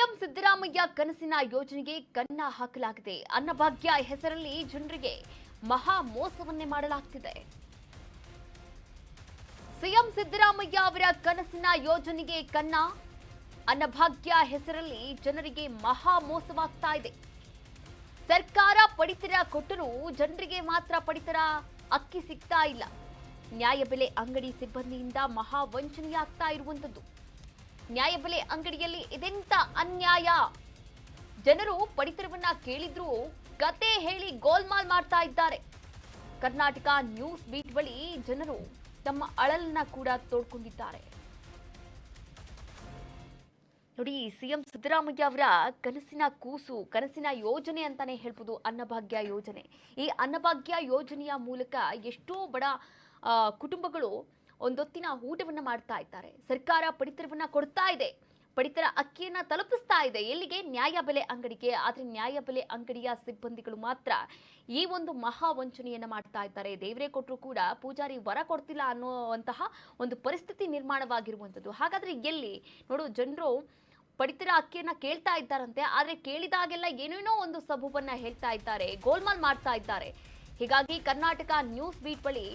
CM Siddaramaiah ಕನಸಿನ ಯೋಜನೆಗೆ ಕನ್ನ ಹಾಕಲಾಗಿದೆ. ಅನ್ನಭಾಗ್ಯ ಹೆಸರಲ್ಲಿ ಜನರಿಗೆ ಮಹಾ ಮೋಸವನ್ನೇ ಮಾಡಲಾಗ್ತಿದೆ. ಸಿಎಂ ಸಿದ್ದರಾಮಯ್ಯ ಅವರ ಕನಸಿನ ಯೋಜನೆಗೆ ಕನ್ನ. ಅನ್ನಭಾಗ್ಯ ಹೆಸರಲ್ಲಿ ಜನರಿಗೆ ಮಹಾ ಮೋಸವಾಗ್ತಾ ಇದೆ. ಸರ್ಕಾರ ಪಡಿತರ ಕೊಟ್ಟರೂ ಜನರಿಗೆ ಮಾತ್ರ ಪಡಿತರ ಅಕ್ಕಿ ಸಿಗ್ತಾ ಇಲ್ಲ. ನ್ಯಾಯಬೆಲೆ ಅಂಗಡಿ ಸಿಬ್ಬಂದಿಯಿಂದ ಮಹಾ ವಂಚನೆಯಾಗ್ತಾ ಇರುವಂತದ್ದು. ನ್ಯಾಯಬೆಲೆ ಅಂಗಡಿಯಲ್ಲಿ ಇದೆಂತ ಅನ್ಯಾಯ. ಜನರು ಪಡಿತರವನ್ನ ಕೇಳಿದ್ರು ಕತೆ ಹೇಳಿ ಗೋಲ್ಮಾಲ್ ಮಾಡ್ತಾ ಇದ್ದಾರೆ. ಕರ್ನಾಟಕ ನ್ಯೂಸ್ ಬೀಟ್ ಬಳಿ ಜನರು ತಮ್ಮ ಅಳಲನ್ನ ಕೂಡ ತೋಡ್ಕೊಂಡಿದ್ದಾರೆ. ನೋಡಿ, ಸಿಎಂ ಸಿದ್ದರಾಮಯ್ಯ ಅವರ ಕನಸಿನ ಕೂಸು, ಕನಸಿನ ಯೋಜನೆ ಅಂತಾನೆ ಹೇಳ್ಬೋದು ಅನ್ನಭಾಗ್ಯ ಯೋಜನೆ. ಈ ಅನ್ನಭಾಗ್ಯ ಯೋಜನೆಯ ಮೂಲಕ ಎಷ್ಟೋ ಬಡ ಕುಟುಂಬಗಳು ಒಂದೊತ್ತಿನ ಊಟವನ್ನ ಮಾಡ್ತಾ ಇದ್ದಾರೆ. ಸರ್ಕಾರ ಪಡಿತರವನ್ನ ಕೊಡ್ತಾ ಇದೆ, ಪಡಿತರ ಅಕ್ಕಿಯನ್ನ ತಲುಪಿಸ್ತಾ ಇದೆ. ಎಲ್ಲಿಗೆ? ನ್ಯಾಯಬೆಲೆ ಅಂಗಡಿಗೆ. ಆದ್ರೆ ನ್ಯಾಯಬೆಲೆ ಅಂಗಡಿಯ ಸಿಬ್ಬಂದಿಗಳು ಮಾತ್ರ ಈ ಒಂದು ಮಹಾ ವಂಚನೆಯನ್ನ ಮಾಡ್ತಾ ಇದ್ದಾರೆ. ದೇವರೇ ಕೊಟ್ಟರು ಕೂಡ ಪೂಜಾರಿ ವರ ಕೊಡ್ತಿಲ್ಲ ಅನ್ನುವಂತಹ ಒಂದು ಪರಿಸ್ಥಿತಿ ನಿರ್ಮಾಣವಾಗಿರುವಂಥದ್ದು. ಹಾಗಾದ್ರೆ ಎಲ್ಲಿ ನೋಡು, ಜನರು ಪಡಿತರ ಅಕ್ಕಿಯನ್ನ ಕೇಳ್ತಾ ಇದ್ದಾರಂತೆ. ಆದ್ರೆ ಕೇಳಿದಾಗೆಲ್ಲ ಏನೇನೋ ಒಂದು ಸಬೂಬನ್ನ ಹೇಳ್ತಾ ಇದ್ದಾರೆ, ಗೋಲ್ಮಾಲ್ ಮಾಡ್ತಾ ಇದ್ದಾರೆ. ಹೀಗಾಗಿ ಕರ್ನಾಟಕ ನ್ಯೂಸ್ ಬೀಟ್ ಬಳಿ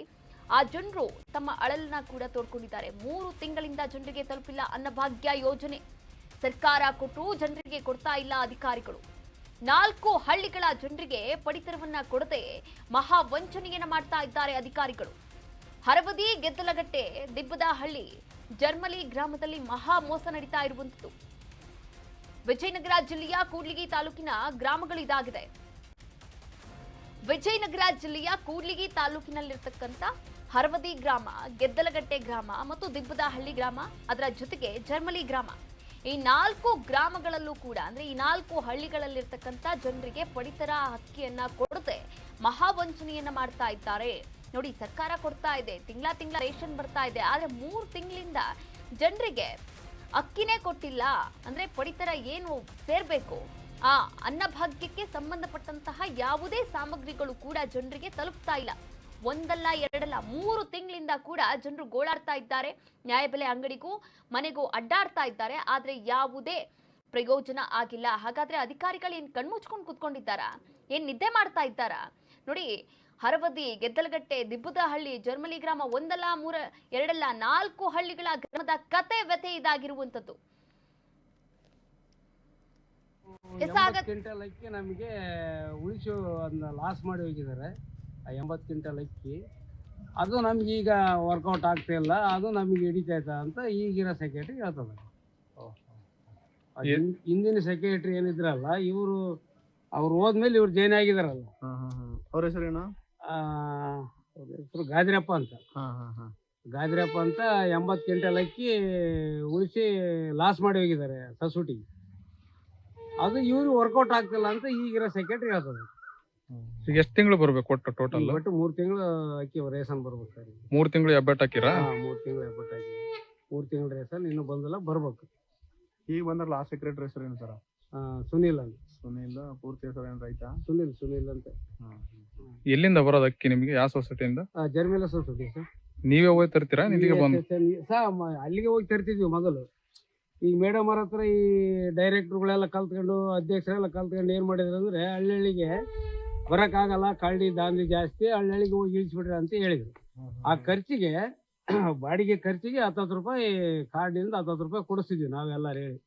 ಆ ಜನರು ತಮ್ಮ ಅಳಲನ್ನ ಕೂಡ ತೋಡ್ಕೊಂಡಿದ್ದಾರೆ. 3 ತಿಂಗಳಿಂದ ಜನರಿಗೆ ತಲುಪಿಲ್ಲ ಅನ್ನಭಾಗ್ಯ ಯೋಜನೆ. ಸರ್ಕಾರ ಕೊಟ್ಟರೂ ಜನರಿಗೆ ಕೊಡ್ತಾ ಇಲ್ಲ ಅಧಿಕಾರಿಗಳು. 4 ಹಳ್ಳಿಗಳ ಜನರಿಗೆ ಪಡಿತರವನ್ನ ಕೊಡದೆ ಮಹಾ ವಂಚನೆಯನ್ನ ಮಾಡ್ತಾ ಇದ್ದಾರೆ ಅಧಿಕಾರಿಗಳು. ಹರವದಿ, ಗೆದ್ದಲಗಟ್ಟೆ, ದಿಬ್ಬದಹಳ್ಳಿ, ಜರ್ಮಲಿ ಗ್ರಾಮದಲ್ಲಿ ಮಹಾ ಮೋಸ ನಡೀತಾ ಇರುವಂತದ್ದು. ವಿಜಯನಗರ ಜಿಲ್ಲೆಯ ಕೂಡ್ಲಿಗಿ ತಾಲೂಕಿನ ಗ್ರಾಮಗಳು ಇದಾಗಿದೆ. ವಿಜಯನಗರ ಜಿಲ್ಲೆಯ ಕೂಡ್ಲಿಗಿ ತಾಲೂಕಿನಲ್ಲಿರ್ತಕ್ಕಂಥ ಹರವದಿ ಗ್ರಾಮ, ಗೆದ್ದಲಗಟ್ಟೆ ಗ್ರಾಮ ಮತ್ತು ದಿಬ್ಬದಹಳ್ಳಿ ಗ್ರಾಮ, ಅದರ ಜೊತೆಗೆ ಜರ್ಮಲಿ ಗ್ರಾಮ, ಈ 4 ಗ್ರಾಮಗಳಲ್ಲೂ ಕೂಡ ಅಂದ್ರೆ ಈ 4 ಹಳ್ಳಿಗಳಲ್ಲಿರ್ತಕ್ಕಂಥ ಜನರಿಗೆ ಪಡಿತರ ಅಕ್ಕಿಯನ್ನ ಕೊಡದೆ ಮಹಾವಂಚನೆಯನ್ನ ಮಾಡ್ತಾ ಇದ್ದಾರೆ. ನೋಡಿ, ಸರ್ಕಾರ ಕೊಡ್ತಾ ಇದೆ, ತಿಂಗಳ ರೇಷನ್ ಬರ್ತಾ ಇದೆ. ಆದ್ರೆ 3 ತಿಂಗಳಿಂದ ಜನರಿಗೆ ಅಕ್ಕಿನೇ ಕೊಟ್ಟಿಲ್ಲ. ಅಂದ್ರೆ ಪಡಿತರ ಏನು ಸೇರ್ಬೇಕು, ಆ ಅನ್ನಭಾಗ್ಯಕ್ಕೆ ಸಂಬಂಧಪಟ್ಟಂತಹ ಯಾವುದೇ ಸಾಮಗ್ರಿಗಳು ಕೂಡ ಜನರಿಗೆ ತಲುಪ್ತಾ ಇಲ್ಲ. ಒಂದಲ್ಲ ಎರಡಲ್ಲ 3 ತಿಂಗಳಿಂದ ಕೂಡ ಜನರು ಗೋಳಾಡ್ತಾ ಇದ್ದಾರೆ. ನ್ಯಾಯಬೆಲೆ ಅಂಗಡಿಗೂ ಮನೆಗೂ ಅಡ್ಡಾಡ್ತಾ ಇದ್ದಾರೆ. ಆದ್ರೆ ಯಾವುದೇ ಪ್ರಯೋಜನ ಆಗಿಲ್ಲ. ಹಾಗಾದ್ರೆ ಅಧಿಕಾರಿಗಳು ಏನ್ ಕಣ್ಮುಚ್ಕೊಂಡು ಕೂತ್ಕೊಂಡಿದ್ದಾರಾ? ಏನ್ ನಿದ್ದೆ ಮಾಡ್ತಾ ಇದ್ದಾರಾ? ನೋಡಿ, ಹರವದಿ, ಗೆದ್ದಲಗಟ್ಟೆ, ದಿಬ್ಬದಹಳ್ಳಿ, ಜರ್ಮಲಿ ಗ್ರಾಮ, ಒಂದಲ್ಲ 3 ಎರಡಲ್ಲ 4 ಹಳ್ಳಿಗಳ ಗ್ರಾಮದ ಕತೆ ವ್ಯಥೆ ಇದಾಗಿರುವಂತದ್ದು. ಕ್ವಿಂಟಲ್ ಅಕ್ಕಿ ನಮಗೆ ಉಳಿಸಿ ಅದನ್ನ ಲಾಸ್ ಮಾಡಿ ಹೋಗಿದ್ದಾರೆ. 80 ಕ್ವಿಂಟಲ್ ಅಕ್ಕಿ ಅದು ನಮ್ಗೆ ಈಗ ವರ್ಕೌಟ್ ಆಗ್ತಾ ಇಲ್ಲ, ಅದು ನಮಗೆ ಹಿಡಿತೈತ ಅಂತ ಈಗಿರೋ ಸೆಕ್ರೆಟರಿ ಹೇಳ್ತದೆ. ಹಿಂದಿನ ಸೆಕ್ರೆಟರಿ ಏನಿದ್ರಲ್ಲ ಅವ್ರು ಹೋದ್ಮೇಲೆ ಇವ್ರು ಜೈನ್ ಆಗಿದಾರಲ್ಲ, ಅವ್ರ ಹೆಸರೇನು? ಹೆಸರು ಗಾದಿರಪ್ಪ ಅಂತ. ಗಾದಿರಪ್ಪ ಅಂತ 80 ಕ್ವಿಂಟಲ್ ಅಕ್ಕಿ ಉಳಿಸಿ ಲಾಸ್ ಮಾಡಿ ಹೋಗಿದ್ದಾರೆ ಸಸೂಟಿಗೆ. ಅದು ಇವ್ರು ವರ್ಕೌಟ್ ಆಗ್ತಿಲ್ಲ ಅಂತ ಈಗಿರೋ ಸೆಕ್ರೆಟರಿ ಹೇಳ್ತದೆ. ಈಗ ಎಷ್ಟು ತಿಂಗಳು ಬರ್ಬೇಕು ಒಟ್ಟು ಟೋಟಲ್? ಒಟ್ಟು 3 ತಿಂಗಳು ಅಕ್ಕಿ ರೇಷನ್ ಬರ್ಬೇಕು ಸರ್. 3 ತಿಂಗಳು ಹೆಬ್ಬೆಟ್ ಹಾಕಿರಾ? 3 ತಿಂಗಳು ಹೆಬ್ಬೆಟ್ ಹಾಕಿ 3 ತಿಂಗಳು ರೇಷನ್ ಇನ್ನು ಬಂದಿಲ್ಲ, ಬರ್ಬೇಕು. ಈಗ ಬಂದ್ರಲ್ಲ ಆ ಸೆಕ್ರೆಟರಿ ಹೆಸರು ಏನು ಸರ್? ಸುನೀಲ್ ಅಂತ. ಸುನೀಲ್ ಪೂರ್ತಿ ಹೆಸರು ಏನು ರೈತ? ಸುನೀಲ್ ಅಂತ. ಎಲ್ಲಿಂದ ಬರೋದು ಅಕ್ಕಿ ನಿಮ್ಗೆ? ಯಾವ ಸೊಸೈಟಿಯಿಂದ? ಜರ್ಮಿಲ ಸೊಸೈಟಿ ಸರ್. ನೀವೇ ಹೋಗಿ ತರ್ತೀರಾ? ಇಲ್ಲಿಗೆ ಬಂದು ಅಲ್ಲಿಗೆ ಹೋಗಿ ತರ್ತಿದ್ವಿ ಮೊದಲು. ಈಗ ಮೇಡಮ್ ಅವ್ರ ಹತ್ರ ಈ ಡೈರೆಕ್ಟರ್ಗಳೆಲ್ಲ ಕಲ್ತ್ಕೊಂಡು, ಅಧ್ಯಕ್ಷರೆಲ್ಲ ಕಲ್ತ್ಕೊಂಡು ಏನ್ ಮಾಡಿದ್ರು ಅಂದ್ರೆ ಹಳ್ಳಿಗೆ ಬರಕ್ಕಾಗಲ್ಲ, ಕಳ್ಳಿ ದಾಂಧಿ ಜಾಸ್ತಿ, ಹಳ್ಳಿಗೆ ಹೋಗಿ ಇಳಿಸ್ಬಿಡ್ರಿ ಅಂತ ಹೇಳಿದ್ರು. ಆ ಖರ್ಚಿಗೆ ಬಾಡಿಗೆ ಖರ್ಚಿಗೆ 10 ರೂಪಾಯಿ ಕಾರ್ಡಿಂದ 10 ರೂಪಾಯಿ ಕೊಡಿಸ್ತಿದ್ವಿ ನಾವೆಲ್ಲ ಹೇಳಿ.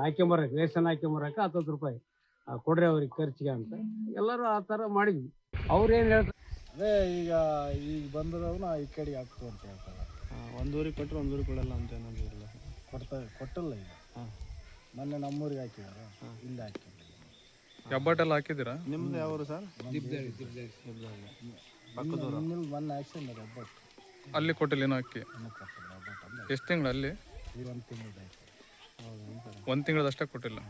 ಹಾಕ್ಯಂಬರಕ್ಕೆ ರೇಷನ್ ಹಾಕ್ಯಂಬರಕ್ಕೆ 10 ರೂಪಾಯಿ ಕೊಡ್ರಿ ಅವ್ರಿಗೆ ಖರ್ಚಿಗೆ ಅಂತ ಎಲ್ಲರೂ ಆ ಥರ ಮಾಡಿದ್ವಿ. ಅವ್ರೇನು ಹೇಳ್ತಾರೆ ಅದೇ ಈಗ ಬಂದದವನ್ನ ಈ ಕಡೆಗೆ ಹಾಕ್ತು ಅಂತ ಹೇಳ್ತಾರೆ. 1 ಊರಿಗೆ ಕೊಟ್ಟರೆ 1 ಊರಿಗೆ ಕೊಡಲ್ಲ ಅಂತ ಏನಾದ್ರು ಇಲ್ಲ? ಕೊಟ್ಟಲ್ಲ ಈಗ. ಮೊನ್ನೆ ನಮ್ಮೂರಿಗೆ ಹಾಕಿದಾರೆ, ಇಲ್ಲಿ ಹಾಕಿದ್ರು. ಹೆಬ್ಬೆಟ್ಟೆಲ್ಲ ಹಾಕಿದ್ದೀರಾ? ನಿಮ್ದು ಯಾವರು ಸರ್? ಮೊನ್ನೆ ಹಾಕ್ಸಿದ್ದಾರೆ ಹೆಬ್ಬೆಟ್ಟು. ಅಲ್ಲಿ ಕೊಟ್ಟಿಲ್ಲ ಏನೋ ಅಕ್ಕಿ? ಎಷ್ಟು ತಿಂಗಳು ಅಲ್ಲಿ? ಈಗ 1 ತಿಂಗಳು ಆಯ್ತು. 1 ತಿಂಗಳದಷ್ಟೇ ಕೊಟ್ಟಿಲ್ಲ.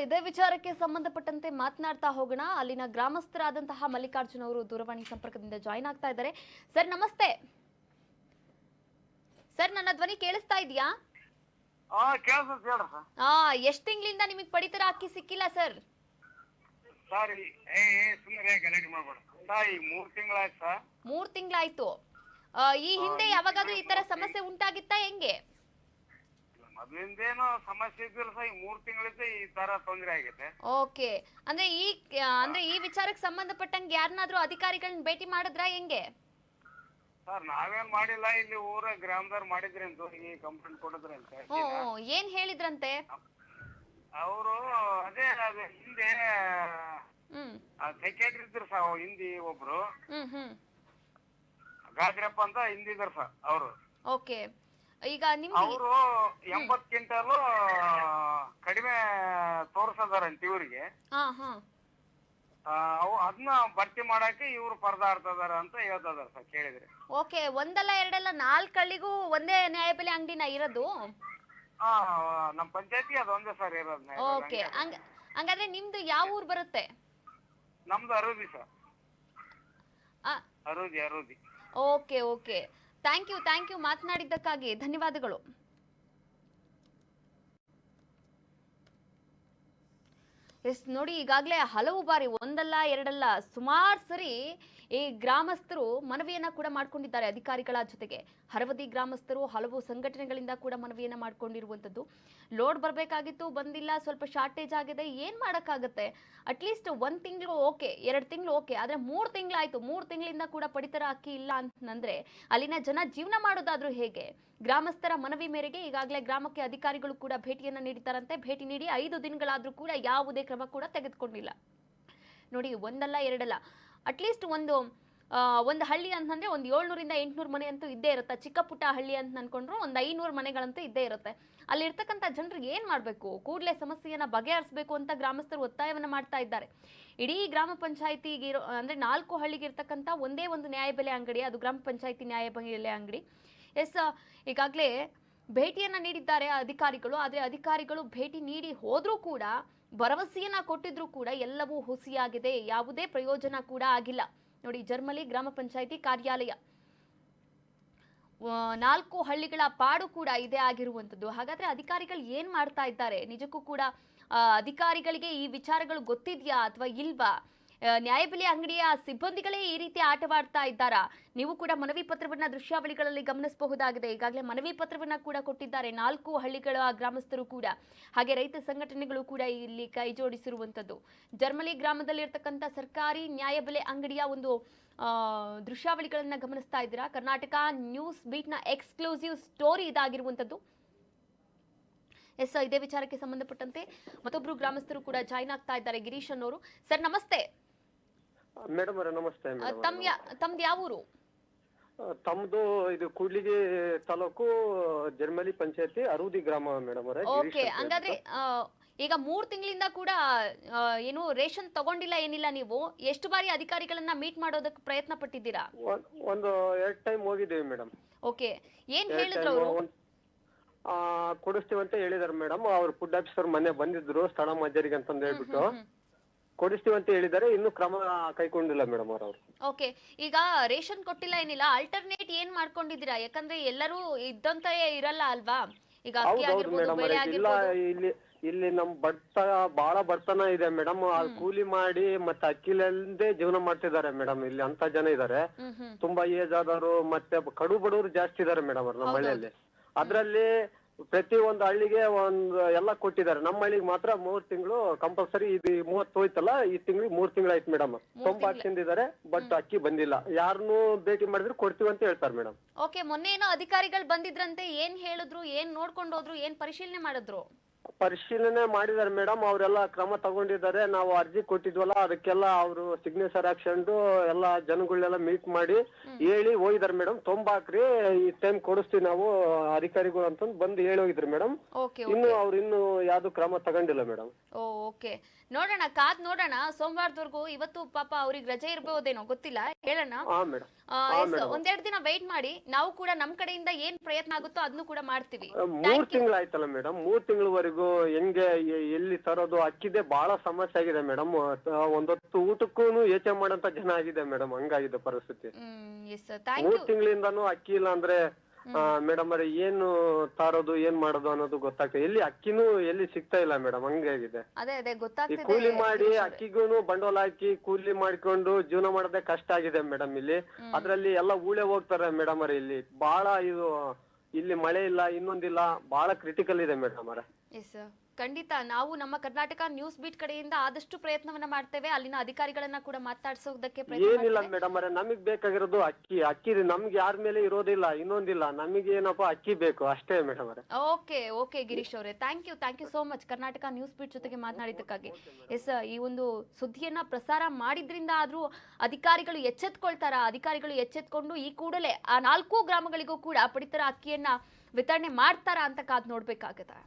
ಇದೇ ವಿಚಾರಕ್ಕೆ ಸಂಬಂಧಪಟ್ಟಂತೆ ಮಾತನಾಡ್ತಾ ಹೋಗೋಣ. ಅಲ್ಲಿನ ಗ್ರಾಮಸ್ಥರಾದಂತಹ ಮಲ್ಲಿಕಾರ್ಜುನ್ ಅವರು ದೂರವಾಣಿ ಸಂಪರ್ಕದಿಂದ ಜಾಯಿನ್ ಆಗ್ತಾ ಇದ್ದಾರೆ. ಸರ್ ನಮಸ್ತೆ. ಸರ್, ನನ್ನ ಧ್ವನಿ ಕೇಳಿಸ್ತಾ ಇದೆಯಾ? ಎಷ್ಟು ತಿಂಗಳಿಂದ ನಿಮಗೆ ಪಡಿತರ ಅಕ್ಕಿ ಸಿಕ್ಕಿಲ್ಲ ಸರ್? ಸಾರಿ, ಸುಮ್ಮನೆ ಗಲಾಟೆ ಮಾಡಬೇಡ. 3 ತಿಂಗಳಾಯ್ತು ಸರ್. 3 ತಿಂಗಳಾಯ್ತು. ಈ ಹಿಂದೆ ಯಾವಾಗಾದ್ರೂ ಈ ತರ ಸಮಸ್ಯೆ ಉಂಟಾಗಿತ್ತಾ ಹೆಂಗೆ? ಮೊದ್ಲಿಂದೇನು ಸಮಸ್ಯೆ ಇದ್ದಿಲ್ಲ ಸರ್, ಈ 3 ತಿಂಗಳಿಂದ ಈ ತರ ತೊಂದರೆ ಆಗೈತೆ. ಓಕೆ, ಅಂದ್ರೆ ಈ ವಿಚಾರಕ್ಕೆ ಸಂಬಂಧಪಟ್ಟಂಗೆ ಯಾರನ್ನಾದ್ರೂ ಅಧಿಕಾರಿಗಳನ್ನ ಭೇಟಿ ಮಾಡಿದ್ರಾ ಹೆಂಗೆ? ಸರ್ ನಾವೇನ್ ಮಾಡಿಲ್ಲ, ಇಲ್ಲಿ ಊರ ಗ್ರಾಮದವ್ರು ಮಾಡಿದ್ರಿ ಅಂತ ಈ ಕಂಪ್ಲೇಂಟ್ ಕೊಡಿದ್ರಿ ಅಂತ. ಏನ್ ಹೇಳಿದ್ರಂತೆ? ಅವರು ಅದೇ ಅದು ಹಿಂದೆ ಸೈಕ್ಯಾಟ್ರಿ ಇದ್ರು ಸರ್ ಹಿಂದಿ ಒಬ್ರು, ಗಾದ್ರಪ್ಪ ಅಂತ ಹಿಂದಿದ್ರು ಸರ್ ಅವರು. ಓಕೆ, ಈಗ ನಿಮ್ಗೆ ಅವರು 80 ಕ್ವಿಂಟಲ್ ಕಡಿಮೆ ತೋರ್ಸದಾರಂತ ಇವ್ರಿಗೆ. ಅದನ್ನ ಭರ್ತಿ ಮಾಡಕ್ಕೆ ಇವ್ರು ಪರದಾಡ್ತದಾರ ಅಂತ ಹೇಳ್ತದಾರ ಸರ್, ಕೇಳಿದ್ರೆ. ಓಕೆ, ಒಂದಲ್ಲ ಎರಡಲ್ಲ 4 ಹಳ್ಳಿಗೂ ಒಂದೇ ನ್ಯಾಯಬೆಲೆ ಅಂಗಡಿನ ಇರೋದು? ನಮ್ಮ ಪಂಚಾಯತಿ ಅದೊಂದೇ ಸರ್ ಇರೋದು. ಓಕೆ, ಹಂಗಾದ್ರೆ ನಿಮ್ದು ಯಾವ ಊರ್ ಬರುತ್ತೆ? ನಮ್ದು Arudi sir, Arudi. Okay okay, thank you ಮಾತನಾಡಿದ್ದಕ್ಕಾಗಿ ಧನ್ಯವಾದಗಳು. ಎಸ್ ನೋಡಿ, ಈಗಾಗಲೇ ಹಲವು ಬಾರಿ, ಒಂದಲ್ಲ ಎರಡಲ್ಲ, ಸುಮಾರು ಸರಿ ಈ ಗ್ರಾಮಸ್ಥರು ಮನವಿಯನ್ನ ಕೂಡ ಮಾಡ್ಕೊಂಡಿದ್ದಾರೆ ಅಧಿಕಾರಿಗಳ ಜೊತೆಗೆ. ಹರವದಿ ಗ್ರಾಮಸ್ಥರು ಹಲವು ಸಂಘಟನೆಗಳಿಂದ ಕೂಡ ಮನವಿಯನ್ನ ಮಾಡ್ಕೊಂಡಿರುವಂಥದ್ದು. ಲೋಡ್ ಬರಬೇಕಾಗಿತ್ತು, ಬಂದಿಲ್ಲ, ಸ್ವಲ್ಪ ಶಾರ್ಟೇಜ್ ಆಗಿದೆ, ಏನು ಮಾಡೋಕ್ಕಾಗತ್ತೆ? ಅಟ್ಲೀಸ್ಟ್ 1 ತಿಂಗಳು ಓಕೆ, 2 ತಿಂಗಳು ಓಕೆ, ಆದರೆ 3 ತಿಂಗಳಾಯಿತು, 3 ತಿಂಗಳಿಂದ ಕೂಡ ಪಡಿತರ ಅಕ್ಕಿ ಇಲ್ಲ ಅಂತಂದ್ರೆ ಅಲ್ಲಿನ ಜನ ಜೀವನ ಮಾಡೋದಾದ್ರೂ ಹೇಗೆ? ಗ್ರಾಮಸ್ಥರ ಮನವಿ ಮೇರೆಗೆ ಈಗಾಗಲೇ ಗ್ರಾಮಕ್ಕೆ ಅಧಿಕಾರಿಗಳು ಕೂಡ ಭೇಟಿಯನ್ನು ನೀಡಿದ್ದಾರಂತೆ. ಭೇಟಿ ನೀಡಿ 5 ದಿನಗಳಾದರೂ ಕೂಡ ಯಾವುದೇ ಕ್ರಮ ಕೂಡ ತೆಗೆದುಕೊಂಡಿಲ್ಲ. ನೋಡಿ, ಒಂದಲ್ಲ ಎರಡಲ್ಲ, ಅಟ್ಲೀಸ್ಟ್ ಒಂದು ಹಳ್ಳಿ ಅಂತಂದ್ರೆ ಒಂದು 700ರಿಂದ 800 ಮನೆ ಅಂತೂ ಇದ್ದೇ ಇರುತ್ತೆ. ಚಿಕ್ಕ ಪುಟ್ಟ ಹಳ್ಳಿ ಅಂತ ಅನ್ಕೊಂಡ್ರು ಒಂದು 500 ಮನೆಗಳಂತೂ ಇದ್ದೇ ಇರುತ್ತೆ. ಅಲ್ಲಿ ಇರ್ತಕ್ಕಂಥ ಜನರಿಗೆ ಏನು ಮಾಡಬೇಕು? ಕೂಡಲೇ ಸಮಸ್ಯೆಯನ್ನು ಬಗೆಹರಿಸಬೇಕು ಅಂತ ಗ್ರಾಮಸ್ಥರು ಒತ್ತಾಯವನ್ನು ಮಾಡ್ತಾ ಇದ್ದಾರೆ. ಇಡೀ ಗ್ರಾಮ ಪಂಚಾಯಿತಿಗೆ ಅಂದರೆ 4 ಹಳ್ಳಿಗೆ ಇರ್ತಕ್ಕಂಥ ಒಂದೇ ಒಂದು ನ್ಯಾಯಬೆಲೆ ಅಂಗಡಿ, ಅದು ಗ್ರಾಮ ಪಂಚಾಯಿತಿ ನ್ಯಾಯಬೆಲೆ ಅಂಗಡಿ. ಎಸ್, ಈಗಾಗಲೇ ಭೇಟಿಯನ್ನು ನೀಡಿದ್ದಾರೆ ಅಧಿಕಾರಿಗಳು. ಆದರೆ ಅಧಿಕಾರಿಗಳು ಭೇಟಿ ನೀಡಿ ಹೋದರೂ ಕೂಡ, ಭರವಸೆಯನ್ನ ಕೊಟ್ಟಿದ್ರೂ ಕೂಡ ಎಲ್ಲವೂ ಹುಸಿಯಾಗಿದೆ, ಯಾವುದೇ ಪ್ರಯೋಜನ ಕೂಡ ಆಗಿಲ್ಲ. ನೋಡಿ, ಜರ್ಮಲಿ ಗ್ರಾಮ ಪಂಚಾಯಿತಿ ಕಾರ್ಯಾಲಯ 4 ಹಳ್ಳಿಗಳ ಪಾಡು ಕೂಡ ಇದೇ ಆಗಿರುವಂಥದ್ದು. ಹಾಗಾದ್ರೆ ಅಧಿಕಾರಿಗಳು ಏನ್ ಮಾಡ್ತಾ ಇದ್ದಾರೆ? ನಿಜಕ್ಕೂ ಕೂಡ ಅಧಿಕಾರಿಗಳಿಗೆ ಈ ವಿಚಾರಗಳು ಗೊತ್ತಿದ್ಯಾ ಅಥವಾ ಇಲ್ವಾ? ನ್ಯಾಯಬೆಲೆ ಅಂಗಡಿಯ ಸಿಬ್ಬಂದಿಗಳೇ ಈ ರೀತಿ ಆಟವಾಡ್ತಾ ಇದ್ದಾರಾ? ನೀವು ಕೂಡ ಮನವಿ ಪತ್ರವನ್ನ ದೃಶ್ಯಾವಳಿಗಳಲ್ಲಿ ಗಮನಿಸಬಹುದಾಗಿದೆ. ಈಗಾಗಲೇ ಮನವಿ ಪತ್ರವನ್ನ ಕೂಡ ಕೊಟ್ಟಿದ್ದಾರೆ 4 ಹಳ್ಳಿಗಳ ಗ್ರಾಮಸ್ಥರು ಕೂಡ, ಹಾಗೆ ರೈತ ಸಂಘಟನೆಗಳು ಕೂಡ ಇಲ್ಲಿ ಕೈ ಜೋಡಿಸಿರುವಂಥದ್ದು. ಜರ್ಮಲಿ ಗ್ರಾಮದಲ್ಲಿರ್ತಕ್ಕಂಥ ಸರ್ಕಾರಿ ನ್ಯಾಯಬೆಲೆ ಅಂಗಡಿಯ ಒಂದು ದೃಶ್ಯಾವಳಿಗಳನ್ನ ಗಮನಿಸ್ತಾ ಇದ್ದೀರಾ. ಕರ್ನಾಟಕ ನ್ಯೂಸ್ ಬೀಟ್ನ ಎಕ್ಸ್ಕ್ಲೂಸಿವ್ ಸ್ಟೋರಿ ಇದಾಗಿರುವಂಥದ್ದು. ಎಸ್, ಇದೇ ವಿಚಾರಕ್ಕೆ ಸಂಬಂಧಪಟ್ಟಂತೆ ಮತ್ತೊಬ್ರು ಗ್ರಾಮಸ್ಥರು ಕೂಡ ಜಾಯಿನ್ ಆಗ್ತಾ ಇದ್ದಾರೆ. ಗಿರೀಶ್ ಅನ್ನೋರು. ಸರ್ ನಮಸ್ತೆ. ಮೇಡಮ್ ಅವರೇ ನಮಸ್ತೆ. ತಮ್ದು ಯಾವ ಊರು? ತಮ್ದು ಇದು ಕೂಡ್ಲಿಗಿ ತಾಲೂಕು ಜರ್ಮಲಿ ಪಂಚಾಯತಿ ಅರುದಿ ಗ್ರಾಮ ಮೇಡಮ್ ಅವರೇ. ಓಕೆ, ಹಂಗಾದ್ರೆ ಈಗ 3 ತಿಂಗಳಿಂದ ಕೂಡ ಏನು ರೇಷನ್ ತಗೊಂಡಿಲ್ಲ, ಏನಿಲ್ಲ. ನೀವು ಎಷ್ಟು ಬಾರಿ ಅಧಿಕಾರಿಗಳನ್ನ ಮೀಟ್ ಮಾಡೋದಕ್ಕೆ ಪ್ರಯತ್ನ ಪಟ್ಟಿದ್ದೀರಾ? ಒಂದು 2 ಟೈಮ್ ಹೋಗಿದ್ದೀವಿ ಮೇಡಮ್. ಓಕೆ, ಏನ್ ಹೇಳಿದ್ರು ಅವರು? ಕೊಡಿಸ್ತೀವಂತ ಹೇಳಿದಾರೆ ಮೇಡಮ್. ಅವ್ರು ಫುಡ್ ಆಫೀಸರ್ ಮೊನ್ನೆ ಬಂದಿದ್ರು ಸ್ಥಳ ಮಜರಿಗೆ ಅಂತಂದು ಹೇಳ್ಬಿಟ್ಟು ಕೊಡಿಸ್ತೀವಂತ ಹೇಳಿದಾರೆ. ಇನ್ನು ಕ್ರಮ ಕೈಗೊಂಡಿಲ್ಲ ಮೇಡಮ್ ಅವರು. ಓಕೆ, ಈಗ ರೇಷನ್ ಕೊಟ್ಟಿಲ್ಲ ಏನಿಲ್ಲ, ಆಲ್ಟರ್ನೇಟ್ ಏನ್ ಮಾಡ್ಕೊಂಡಿದ್ದೀರಾ? ಯಾಕಂದ್ರೆ ಎಲ್ಲರೂ ಇದ್ದಂತೆ ಇರಲ್ಲ ಅಲ್ವಾ? ಈಗ ಅಕ್ಕಿ ಆಗಿರ್ಬೋದು, ಬೆಳೆ ಆಗಿರ್ಬೋದು. ಇಲ್ಲಿ ನಮ್ ಬಹಳ ಬಡತನ ಇದೆ ಮೇಡಮ್. ಕೂಲಿ ಮಾಡಿ ಮತ್ತೆ ಅಕ್ಕಿಲಂದೇ ಜೀವನ ಮಾಡ್ತಿದ್ದಾರೆ ಮೇಡಮ್. ಇಲ್ಲಿ ಅಂತ ಜನ ಇದಾರೆ, ತುಂಬಾ ಏಜ್ ಆದವರು ಮತ್ತೆ ಕಡು ಬಡವರು ಜಾಸ್ತಿ ಇದಾರೆ ಮೇಡಮ್ ಅವ್ರು ನಮ್ಮ ಹಳ್ಳಿಯಲ್ಲಿ. ಅದ್ರಲ್ಲಿ ಪ್ರತಿ ಒಂದು ಹಳ್ಳಿಗೆ ಎಲ್ಲ ಕೊಟ್ಟಿದ್ದಾರೆ. ನಮ್ಮ ಹಳ್ಳಿಗೆ ಮಾತ್ರ 3 ತಿಂಗಳು ಕಂಪಲ್ಸರಿ. ಇದು 30 ಹೋಯ್ತಲ್ಲ, ಈ ತಿಂಗಳಿಗೆ 3 ತಿಂಗಳು ಆಯ್ತು ಮೇಡಮ್. ತೊಂಬ ಹಾಕ್ತಿದ್ದಾರೆ, ಬಟ್ ಅಕ್ಕಿ ಬಂದಿಲ್ಲ. ಯಾರನ್ನು ಭೇಟಿ ಮಾಡಿದ್ರೆ ಕೊಡ್ತೀವಿ ಅಂತ ಹೇಳ್ತಾರೆ ಮೇಡಮ್. ಓಕೆ, ಮೊನ್ನೆ ಏನೋ ಅಧಿಕಾರಿಗಳು ಬಂದಿದ್ರಂತೆ, ಏನ್ ಹೇಳಿದ್ರು, ಏನ್ ನೋಡ್ಕೊಂಡು ಹೋದ್ರು, ಏನ್ ಪರಿಶೀಲನೆ ಮಾಡಿದ್ರು? ಪರಿಶೀಲನೆ ಮಾಡಿದಾರೆ ಮೇಡಮ್. ಅವರೆಲ್ಲ ಕ್ರಮ ತಗೊಂಡಿದ್ದಾರೆ. ನಾವು ಅರ್ಜಿ ಕೊಟ್ಟಿದ್ವಲ್ಲ, ಅದಕ್ಕೆಲ್ಲ ಅವರು ಸಿಗ್ನೇಚರ್ ಹಾಕ್ಸ್ಕೊಂಡು ಎಲ್ಲ ಜನಗಳನ್ನೆಲ್ಲ ಮೀಟ್ ಮಾಡಿ ಹೇಳಿ ಹೋಗಿದಾರೆ ಮೇಡಮ್. ತೊಂಬಾಕ್ರಿ, ಈ ಟೈಮ್ ಕೊಡಿಸ್ತೀವಿ ನಾವು ಅಧಿಕಾರಿಗಳು ಅಂತಂದು ಬಂದು ಹೇಳಿ ಹೋಗಿದ್ರು ಮೇಡಮ್. ಇನ್ನು ಅವ್ರು ಇನ್ನು ಯಾವ್ದು ಕ್ರಮ ತಗೊಂಡಿಲ್ಲ ಮೇಡಮ್. ಓಕೆ, ನೋಡೋಣ, ಕಾದ್ ನೋಡೋಣ ಸೋಮವಾರದವರೆಗೂ. ಇವತ್ತು ಪಾಪ ಅವ್ರಿಗೆ ರಜೆ ಇರ್ಬೋದೇನೋ, ಗೊತ್ತಿಲ್ಲ, ಹೇಳೋಣ. ಒಂದೆರಡು ದಿನ ವೆಯ್ಟ್ ಮಾಡಿ. ನಾವು ಕೂಡ ನಮ್ ಕಡೆಯಿಂದ ಏನ್ ಪ್ರಯತ್ನ ಆಗುತ್ತೋ ಅದನ್ನು ಕೂಡ ಮಾಡ್ತೀವಿ. 3 ತಿಂಗಳು ಆಯ್ತಲ್ಲ ಮೇಡಮ್. 3 ತಿಂಗಳವರೆಗೂ ಹೆಂಗೆ ಎಲ್ಲಿ ತರೋದು? ಅಕ್ಕಿದೆ ಬಹಳ ಸಮಸ್ಯೆ ಆಗಿದೆ ಮೇಡಮ್. ಒಂದೊತ್ತು ಊಟಕ್ಕೂ ಯೋಚನೆ ಮಾಡಂತ ಜನ ಆಗಿದೆ ಮೇಡಮ್. ಹಂಗಾಗಿದೆ ಪರಿಸ್ಥಿತಿ. 3 ತಿಂಗಳಿಂದಾನು ಅಕ್ಕಿ ಇಲ್ಲ ಅಂದ್ರೆ ಮೇಡಮ್ ಅವ್ರೆ ಏನು ತಾರೋದು ಏನ್ ಮಾಡೋದು ಅನ್ನೋದು ಗೊತ್ತಾಗ್ತದೆ. ಎಲ್ಲಿ ಅಕ್ಕಿನೂ ಎಲ್ಲಿ ಸಿಗ್ತಾ ಇಲ್ಲ ಮೇಡಮ್, ಹಂಗಾಗಿದೆ. ಅದೇ ಈ ಗೊತ್ತಾಗ್ತಿದೆ ಕೂಲಿ ಮಾಡಿ ಗಿರೀಶ್ ಅವ್ರೆ. ಅಕ್ಕಿಗೂನು ಬಂಡವಾಳ ಹಾಕಿ ಕೂಲಿ ಮಾಡ್ಕೊಂಡು ಜೀವನ ಮಾಡೋದೇ ಕಷ್ಟ ಆಗಿದೆ ಮೇಡಮ್ ಇಲ್ಲಿ. ಅದ್ರಲ್ಲಿ ಎಲ್ಲ ಊಳೆ ಹೋಗ್ತಾರೆ ಮೇಡಮ್ ಅವ್ರೆ. ಇಲ್ಲಿ ಬಹಳ ಇದು, ಇಲ್ಲಿ ಮಳೆ ಇಲ್ಲ, ಇನ್ನೊಂದಿಲ್ಲ, ಬಹಳ ಕ್ರಿಟಿಕಲ್ ಇದೆ ಮೇಡಮ್ ಅವ್ರೆ. ಎಸ್ ಖಂಡಿತ ನಾವು ನಮ್ಮ ಕರ್ನಾಟಕ ನ್ಯೂಸ್ ಬೀಟ್ ಕಡೆಯಿಂದ ಆದಷ್ಟು ಪ್ರಯತ್ನವನ್ನ ಮಾಡ್ತೇವೆ. ಅಲ್ಲಿನ ಅಧಿಕಾರಿಗಳನ್ನ ಕೂಡ ಮಾತಾಡ್ಸೋದಕ್ಕೆ ಪ್ರಯತ್ನ ಏನಿಲ್ಲ ಮಾಡ್ತೇವೆ. ಮೇಡಮ್ ಅವ್ರೆ, ನಮಗ್ ಬೇಕಾಗಿರೋದು ಅಕ್ಕಿ. ಅಕ್ಕಿ ನಮ್ಗೆ ಯಾರ ಮೇಲೆ ಇರೋದಿಲ್ಲ, ಇನ್ನೊಂದಿಲ್ಲ, ನಮಗೆ ಏನಪ್ಪಾ ಅಕ್ಕಿ ಬೇಕು ಅಷ್ಟೇ ಮೇಡಮ್ ಅವ್ರೆ. ಓಕೆ ಗಿರೀಶ್ ಅವರೇ, thank you so much Karnataka news beat ಜೊತೆಗೆ ಮಾತನಾಡಿದ್ದಕ್ಕಾಗಿ. ಎಸ್, ಈ ಒಂದು ಸುದ್ದಿಯನ್ನ ಪ್ರಸಾರ ಮಾಡಿದ್ರಿಂದ ಆದ್ರೂ ಅಧಿಕಾರಿಗಳು ಎಚ್ಚೆತ್ಕೊಳ್ತಾರ. ಅಧಿಕಾರಿಗಳು ಎಚ್ಚೆತ್ಕೊಂಡು ಈ ಕೂಡಲೇ ಆ 4 ಗ್ರಾಮಗಳಿಗೂ ಕೂಡ ಪಡಿತರ ಅಕ್ಕಿಯನ್ನ ವಿತರಣೆ ಮಾಡ್ತಾರಾ ಅಂತ ಕಾದ್ ನೋಡ್ಬೇಕಾಗತ್ತೆ.